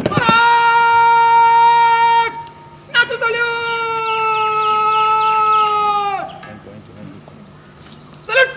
March! National salute! Salute!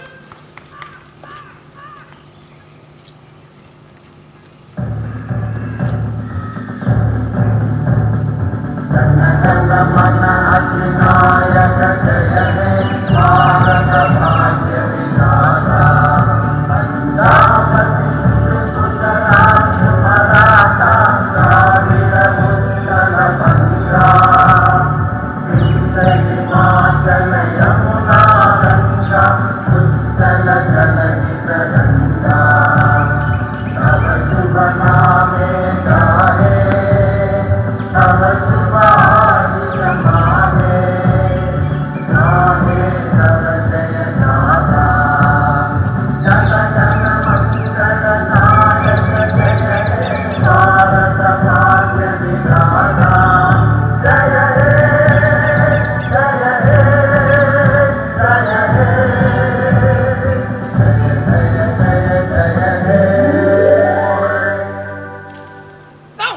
Now!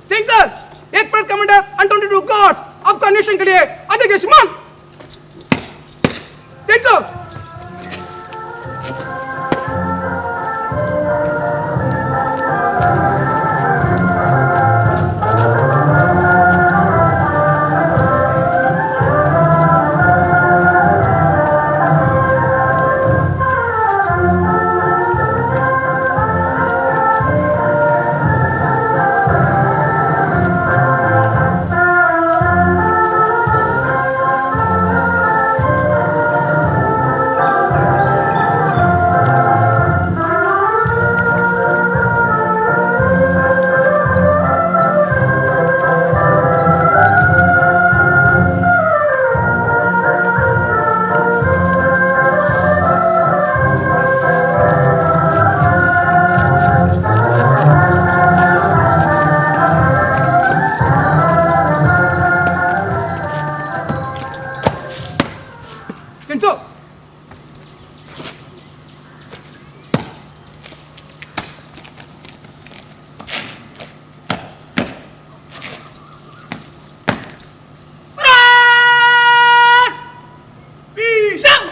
Singh sir, एक पर commander and 22 guards आपका अन्वेषण के लिए आदेश मान। Singh sir, Singh sir, March! Pisang!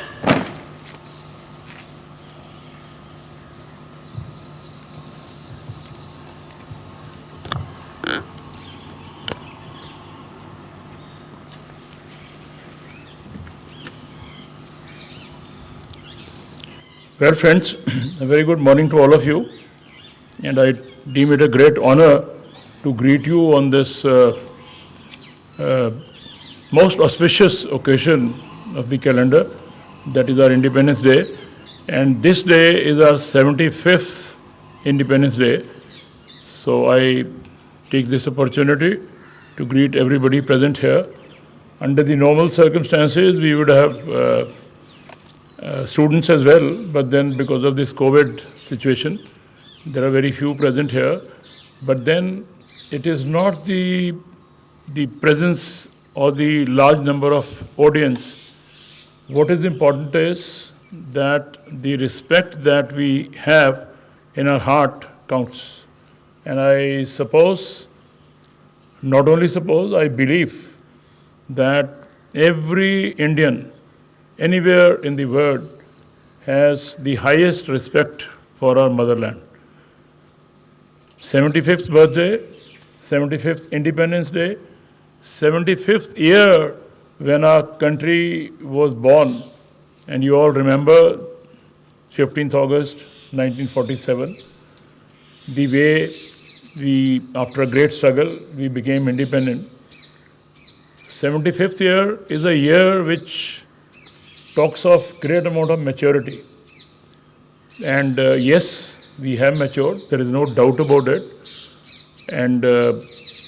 Well, friends, a very good morning to all of you, and I deem it a great honor to greet you on this most auspicious occasion of the calendar, that is our Independence Day, and this day is our 75th Independence Day. So I take this opportunity to greet everybody present here. Under the normal circumstances, we would have students as well, but then because of this COVID situation, there are very few present here. But then it is not the presence or the large number of audience. What is important is that the respect that we have in our heart counts. And I suppose, not only suppose, I believe that every Indian anywhere in the world has the highest respect for our motherland. 75th birthday, 75th Independence Day, 75th year when our country was born, and you all remember 15th August 1947, the way we, after a great struggle, we became independent. 75th year is a year which talks of great amount of maturity. And yes, we have matured, there is no doubt about it. And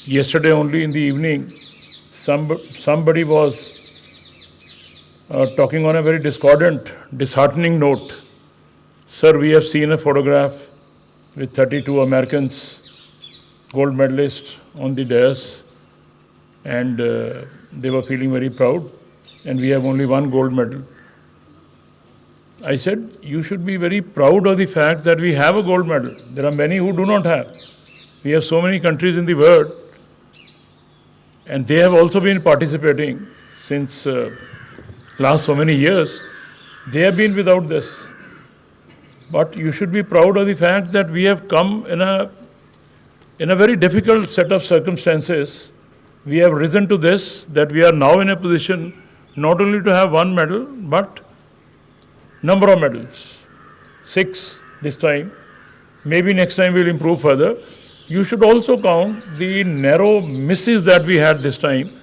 yesterday only in the evening, somebody was talking on a very discordant, disheartening note. Sir, we have seen a photograph with 32 Americans, gold medalists on the dais, and they were feeling very proud, and we have only one gold medal. I said, you should be very proud of the fact that we have a gold medal. There are many who do not have. We have so many countries in the world, and they have also been participating since last so many years. They have been without this. But you should be proud of the fact that we have come in a very difficult set of circumstances. We have risen to this, that we are now in a position not only to have one medal, but number of medals. 6 this time. Maybe next time we'll improve further. You should also count the narrow misses that we had this time.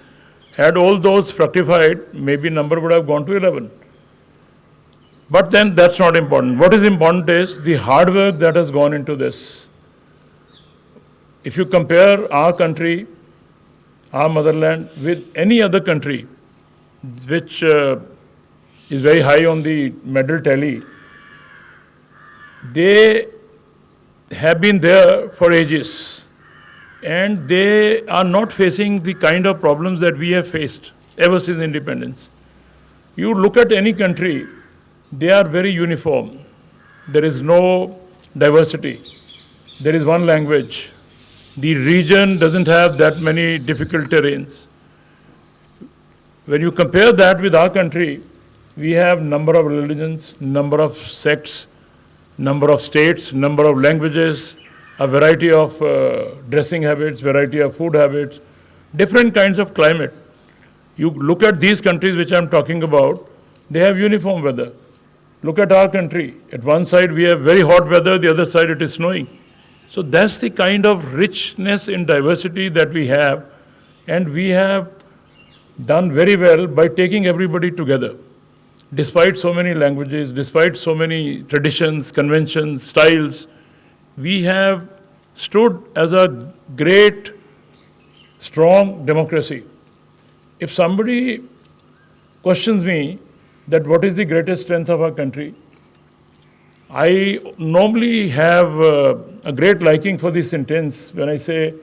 Had all those fructified, maybe number would have gone to 11. But then that's not important. What is important is the hard work that has gone into this. If you compare our country, our motherland, with any other country which is very high on the medal tally, they have been there for ages, and they are not facing the kind of problems that we have faced ever since independence. You look at any country, they are very uniform. There is no diversity. There is one language. The region doesn't have that many difficult terrains. When you compare that with our country, we have number of religions, number of sects, number of states, number of languages, a variety of dressing habits, variety of food habits, different kinds of climate. You look at these countries which I'm talking about, they have uniform weather. Look at our country. At one side we have very hot weather, the other side it is snowing. So that's the kind of richness in diversity that we have, and we have done very well by taking everybody together. Despite so many languages, despite so many traditions, conventions, styles, we have stood as a great, strong democracy. If somebody questions me that what is the greatest strength of our country, I normally have a great liking for this sentence when I say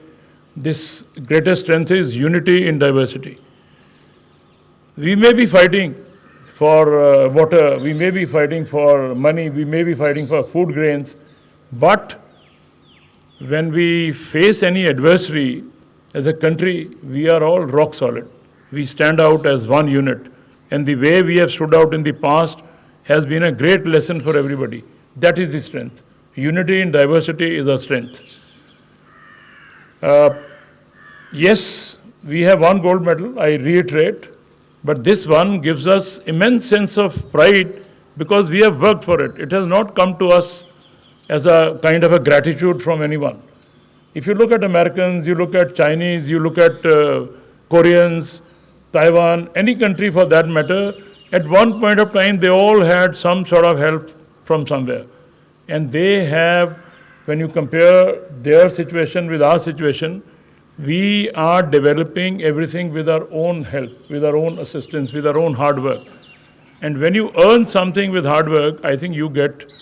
this greatest strength is unity in diversity. We may be fighting for water, we may be fighting for money, we may be fighting for food grains, but when we face any adversary as a country, we are all rock solid. We stand out as one unit, and the way we have stood out in the past has been a great lesson for everybody. That is the strength. Unity in diversity is our strength. Yes, we have one gold medal, I reiterate, but this one gives us immense sense of pride because we have worked for it. It has not come to us as a kind of a gratitude from anyone. If you look at Americans, you look at Chinese, you look at Koreans, Taiwan, any country for that matter, at one point of time they all had some sort of help from somewhere. And they have, when you compare their situation with our situation, we are developing everything with our own help, with our own assistance, with our own hard work. And when you earn something with hard work, I think you get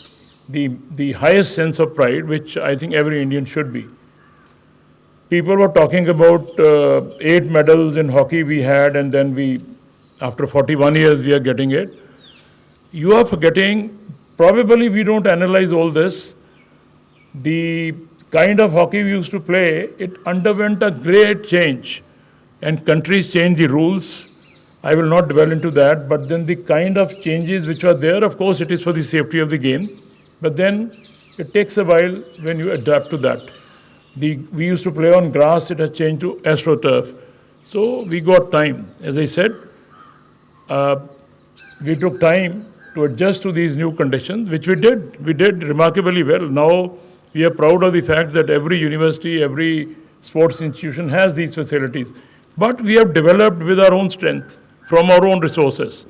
the highest sense of pride, which I think every Indian should be. People were talking about 8 medals in hockey we had, and then we, after 41 years, we are getting it. You are forgetting, probably we don't analyze all this. The kind of hockey we used to play, it underwent a great change, and countries changed the rules. I will not dwell into that, but then the kind of changes which were there, of course, it is for the safety of the game, but then it takes a while when you adapt to that. We used to play on grass, it has changed to AstroTurf. So we got time. As I said, we took time to adjust to these new conditions, which we did. We did remarkably well. Now we are proud of the fact that every university, every sports institution has these facilities. But we have developed with our own strength, from our own resources.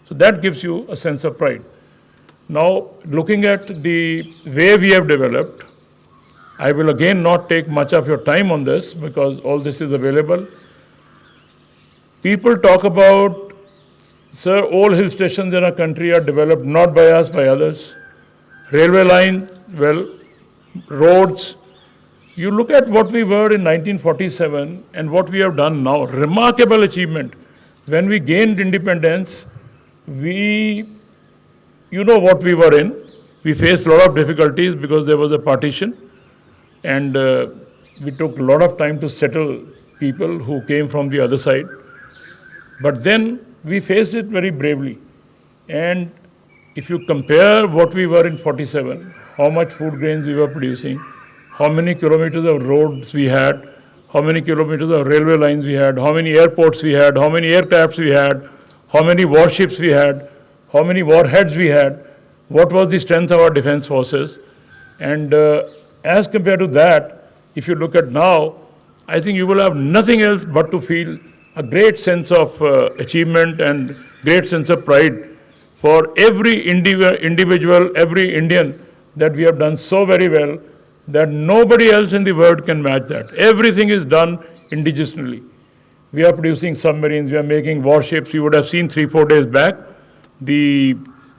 So that gives you a sense of pride. Now, looking at the way we have developed, I will again not take much of your time on this because all this is available. People talk about, sir, all hill stations in our country are developed not by us, by others. Railway line, well, roads, You look at what we were in 1947 and what we have done now, remarkable achievement. When we gained independence, you know what we were in. We faced a lot of difficulties because there was a partition, and we took a lot of time to settle people who came from the other side. But then we faced it very bravely. And if you compare what we were in 47, how much food grains we were producing, how many kilometers of roads we had, how many kilometers of railway lines we had, how many airports we had, how many aircrafts we had, how many warships we had, how many warheads we had, what was the strength of our defense forces. And as compared to that, if you look at now, I think you will have nothing else but to feel a great sense of achievement and great sense of pride for every individual, every Indian, that we have done so very well that nobody else in the world can match that. Everything is done indigenously. We are producing submarines, we are making warships. You would have seen 3-4 days back, the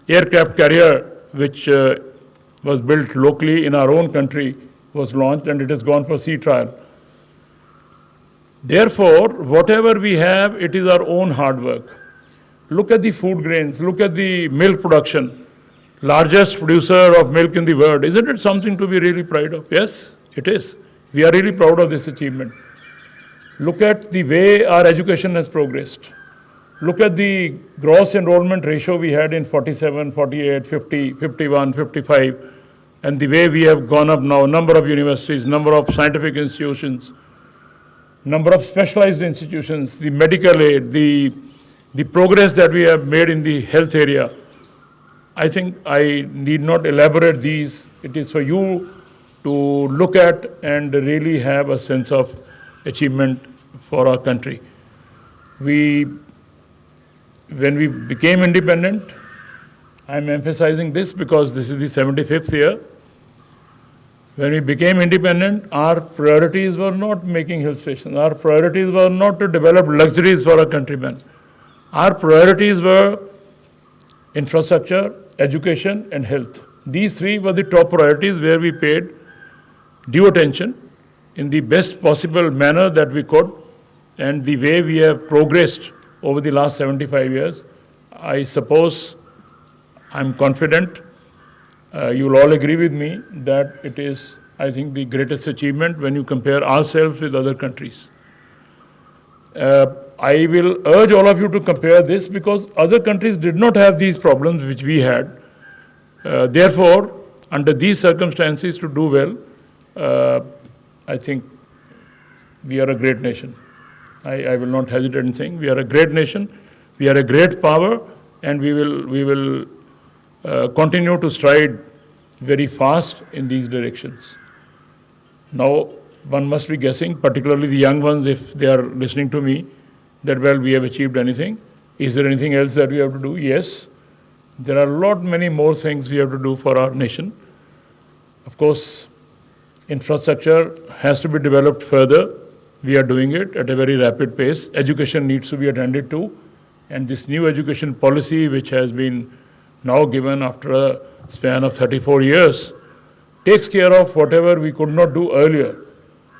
aircraft carrier, which was built locally in our own country, was launched, and it has gone for sea trial. Therefore, whatever we have, it is our own hard work. Look at the food grains, look at the milk production, largest producer of milk in the world. Isn't it something to be really proud of? Yes, it is. We are really proud of this achievement. Look at the way our education has progressed. Look at the gross enrollment ratio we had in 47, 48, 50, 51, 55, and the way we have gone up now, number of universities, number of scientific institutions, number of specialized institutions, the medical aid, the progress that we have made in the health area. I think I need not elaborate these. It is for you to look at and really have a sense of achievement for our country. When we became independent, I'm emphasizing this because this is the 75th year. When we became independent, our priorities were not making hill stations. Our priorities were not to develop luxuries for our countrymen. Our priorities were infrastructure, education, and health. These three were the top priorities where we paid due attention in the best possible manner that we could, and the way we have progressed over the last 75 years, I suppose, I'm confident, you'll all agree with me that it is, I think, the greatest achievement when you compare ourselves with other countries. I will urge all of you to compare this because other countries did not have these problems which we had. Therefore, under these circumstances, to do well, I think we are a great nation. I will not hesitate in saying we are a great nation, we are a great power, and we will continue to stride very fast in these directions. Now, one must be guessing, particularly the young ones, if they are listening to me, that, well, we have achieved anything. Is there anything else that we have to do? Yes. There are a lot many more things we have to do for our nation. Of course, infrastructure has to be developed further. We are doing it at a very rapid pace. Education needs to be attended to. And this new education policy, which has been now given after a span of 34 years, takes care of whatever we could not do earlier.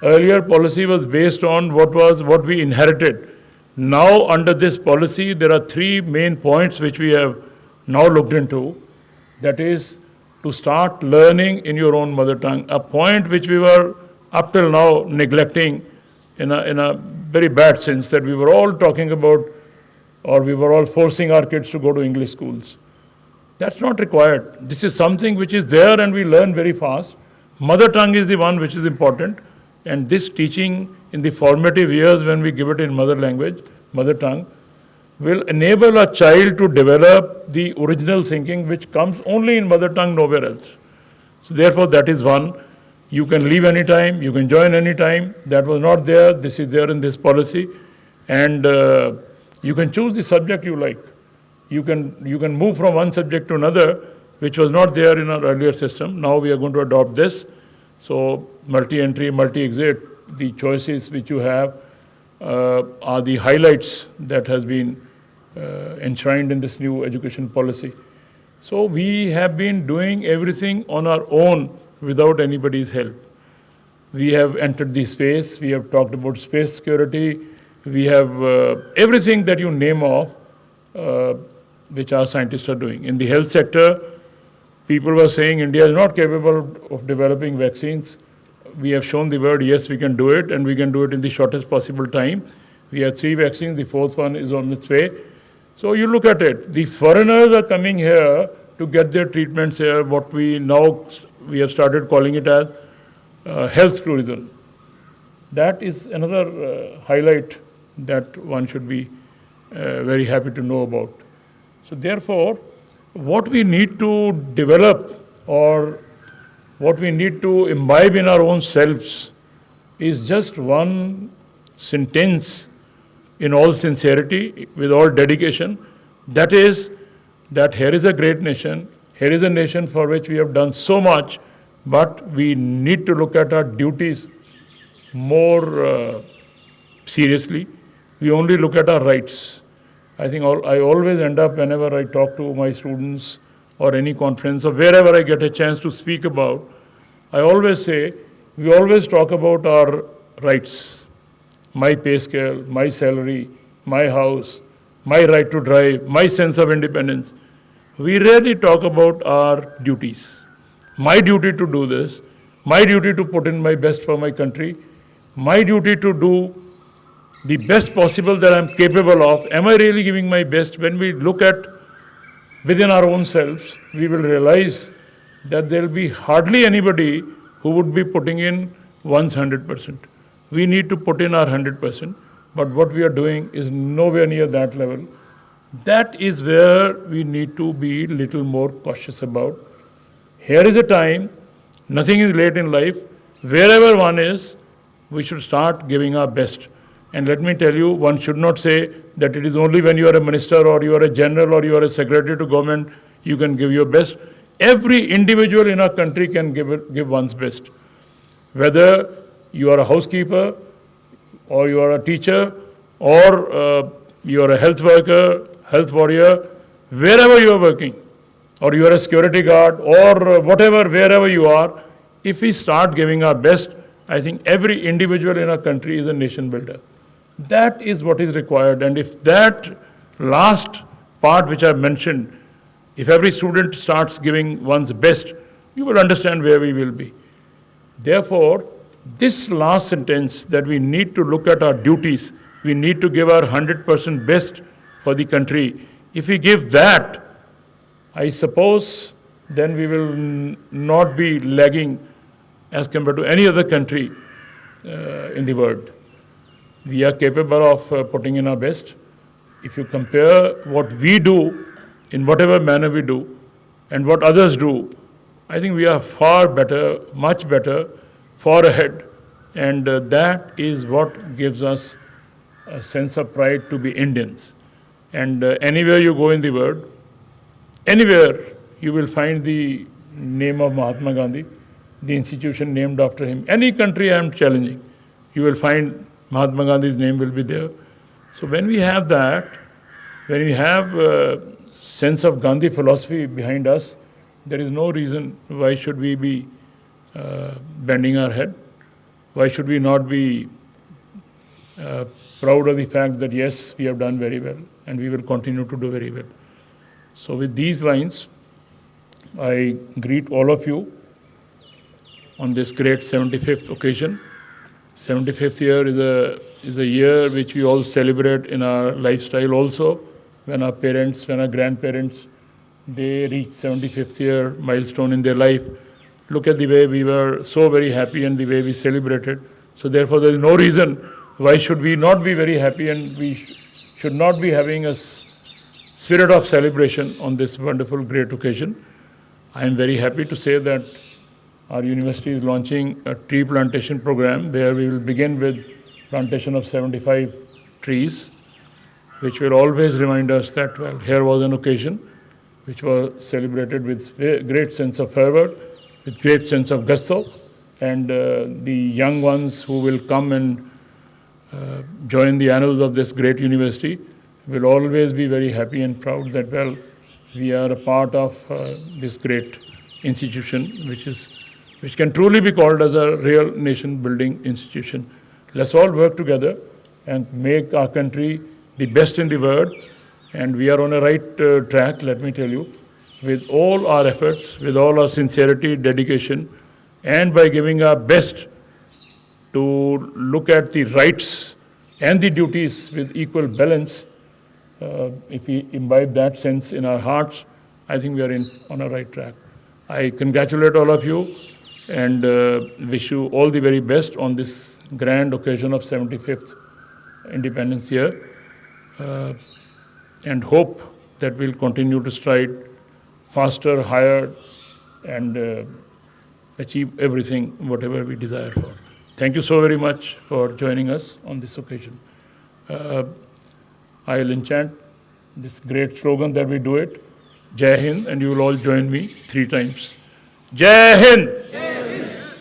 Earlier policy was based on what we inherited. Now, under this policy, there are three main points which we have now looked into. That is, to start learning in your own mother tongue, a point which we were up till now neglecting in a very bad sense, that we were all talking about, or we were all forcing our kids to go to English schools. That's not required. This is something which is there and we learn very fast. Mother tongue is the one which is important, and this teaching in the formative years when we give it in mother language, mother tongue, will enable a child to develop the original thinking which comes only in mother tongue, nowhere else. So therefore, that is one. You can leave anytime, you can join anytime. That was not there. This is there in this policy. And you can choose the subject you like. You can move from one subject to another, which was not there in our earlier system. Now we are going to adopt this. So multi-entry, multi-exit, the choices which you have are the highlights that has been enshrined in this new education policy. So we have been doing everything on our own without anybody's help. We have entered the space. We have talked about space security. We have everything that you name of, which our scientists are doing. In the health sector, people were saying India is not capable of developing vaccines. We have shown the world, yes, we can do it, and we can do it in the shortest possible time. We have 3 vaccines. The 4th one is on its way. So you look at it. The foreigners are coming here to get their treatments here, what we have started calling it as health tourism. That is another highlight that one should be very happy to know about. So therefore, what we need to develop or what we need to imbibe in our own selves is just one sentence in all sincerity, with all dedication. That is that here is a great nation, here is a nation for which we have done so much, but we need to look at our duties more seriously. We only look at our rights. I think I always end up, whenever I talk to my students or any conference or wherever I get a chance to speak about, I always say, we always talk about our rights. My pay scale, my salary, my house, my right to drive, my sense of independence. We rarely talk about our duties. My duty to do this, my duty to put in my best for my country, my duty to do the best possible that I'm capable of. Am I really giving my best? When we look at within our own selves, we will realize that there will be hardly anybody who would be putting in one's 100%. We need to put in our 100%, but what we are doing is nowhere near that level. That is where we need to be little more cautious about. Here is a time, nothing is late in life. Wherever one is, we should start giving our best. And let me tell you, one should not say that it is only when you are a minister or you are a general or you are a secretary to government you can give your best. Every individual in our country can give one's best. Whether you are a housekeeper, or you are a teacher, or you are a health worker, health warrior, wherever you are working, or you are a security guard, or whatever, wherever you are, if we start giving our best, I think every individual in our country is a nation builder. That is what is required. And if that last part which I mentioned, if every student starts giving one's best, you will understand where we will be. Therefore, this last sentence, that we need to look at our duties, we need to give our 100% best for the country. If we give that, I suppose then we will not be lagging as compared to any other country in the world. We are capable of putting in our best. If you compare what we do in whatever manner we do and what others do, I think we are far better, much better, far ahead. And that is what gives us a sense of pride to be Indians. And anywhere you go in the world, anywhere you will find the name of Mahatma Gandhi, the institution named after him. Any country I am challenging, you will find Mahatma Gandhi's name will be there. So when we have that, when we have a sense of Gandhi philosophy behind us, there is no reason why should we be bending our head. Why should we not be proud of the fact that yes, we have done very well and we will continue to do very well. So with these lines, I greet all of you on this great 75th occasion. 75th year is a year which we all celebrate in our lifestyle also. When our parents, when our grandparents, they reach 75th year milestone in their life. Look at the way we were so very happy and the way we celebrated. So therefore there is no reason why should we not be very happy, and we should not be having a spirit of celebration on this wonderful great occasion. I am very happy to say that our university is launching a tree plantation program where we will begin with plantation of 75 trees, which will always remind us that, well, here was an occasion which was celebrated with great sense of fervor, with great sense of gusto, and the young ones who will come and join the annals of this great university will always be very happy and proud that, well, we are a part of this great institution which is which can truly be called as a real nation-building institution. Let's all work together and make our country the best in the world. And we are on a right track, let me tell you, with all our efforts, with all our sincerity, dedication, and by giving our best to look at the rights and the duties with equal balance. If we imbibe that sense in our hearts, I think we are on a right track. I congratulate all of you and wish you all the very best on this grand occasion of 75th Independence Year, and hope that we'll continue to stride faster, higher, and achieve everything, whatever we desire for. Thank you so very much for joining us on this occasion. I'll enchant this great slogan that we do it, Jai Hind, and you will all join me 3 times. Jai Hind!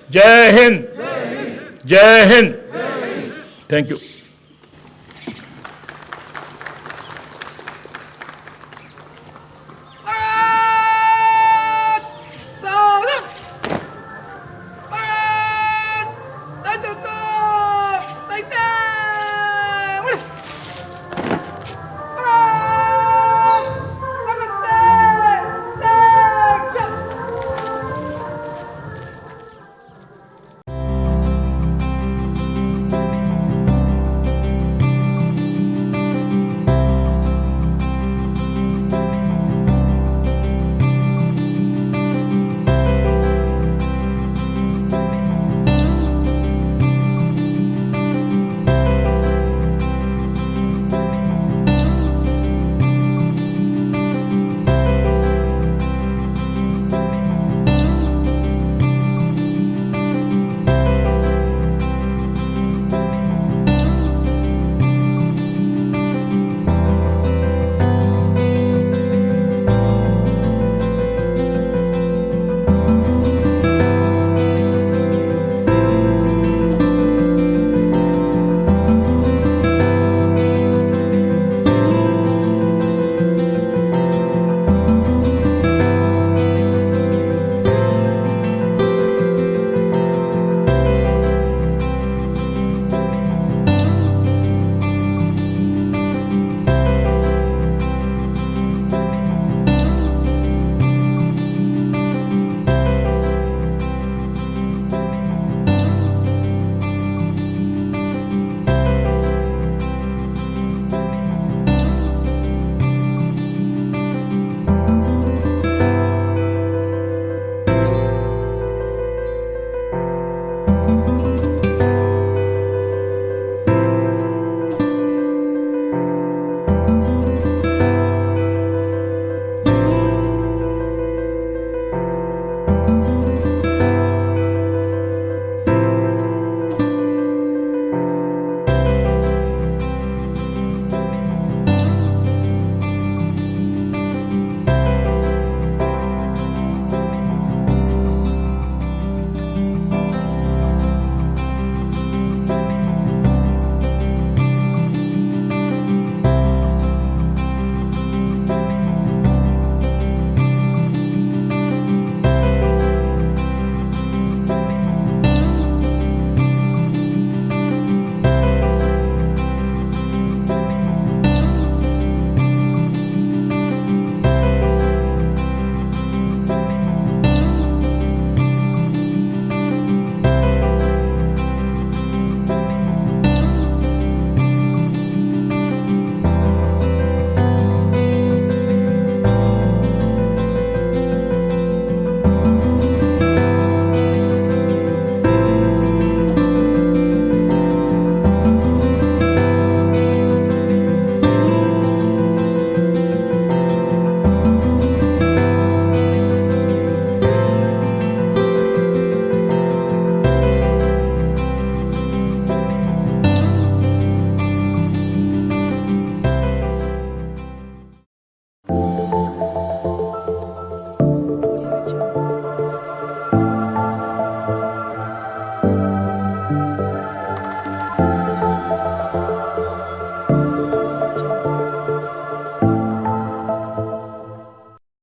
Jai Hind! Jai Hind! Jai Hind! Thank you.